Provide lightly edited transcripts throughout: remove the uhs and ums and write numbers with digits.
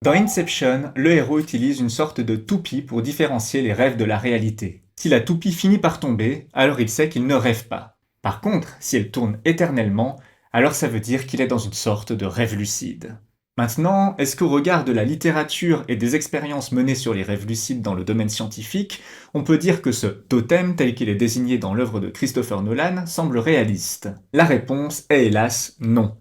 Dans Inception, le héros utilise une sorte de toupie pour différencier les rêves de la réalité. Si la toupie finit par tomber, alors il sait qu'il ne rêve pas. Par contre, si elle tourne éternellement, alors ça veut dire qu'il est dans une sorte de rêve lucide. Maintenant, est-ce qu'au regard de la littérature et des expériences menées sur les rêves lucides dans le domaine scientifique, on peut dire que ce totem tel qu'il est désigné dans l'œuvre de Christopher Nolan semble réaliste? La réponse est hélas non.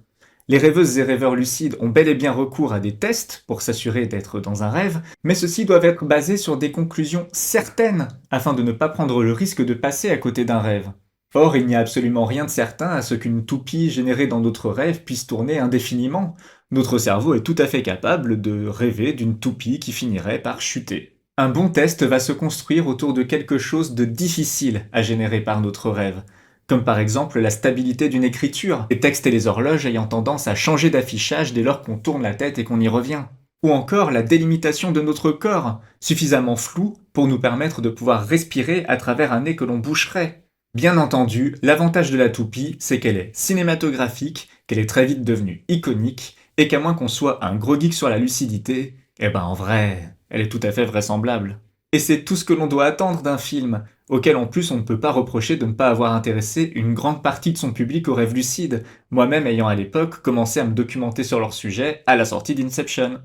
Les rêveuses et rêveurs lucides ont bel et bien recours à des tests pour s'assurer d'être dans un rêve, mais ceux-ci doivent être basés sur des conclusions certaines afin de ne pas prendre le risque de passer à côté d'un rêve. Or, il n'y a absolument rien de certain à ce qu'une toupie générée dans notre rêve puisse tourner indéfiniment. Notre cerveau est tout à fait capable de rêver d'une toupie qui finirait par chuter. Un bon test va se construire autour de quelque chose de difficile à générer par notre rêve, comme par exemple la stabilité d'une écriture, les textes et les horloges ayant tendance à changer d'affichage dès lors qu'on tourne la tête et qu'on y revient. Ou encore la délimitation de notre corps, suffisamment floue pour nous permettre de pouvoir respirer à travers un nez que l'on boucherait. Bien entendu, l'avantage de la toupie, c'est qu'elle est cinématographique, qu'elle est très vite devenue iconique, et qu'à moins qu'on soit un gros geek sur la lucidité, eh ben en vrai, elle est tout à fait vraisemblable. Et c'est tout ce que l'on doit attendre d'un film, auquel en plus on ne peut pas reprocher de ne pas avoir intéressé une grande partie de son public aux rêves lucides, moi-même ayant à l'époque commencé à me documenter sur leur sujet à la sortie d'Inception.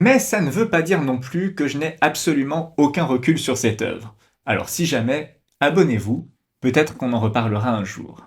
Mais ça ne veut pas dire non plus que je n'ai absolument aucun recul sur cette œuvre. Alors si jamais, abonnez-vous, peut-être qu'on en reparlera un jour.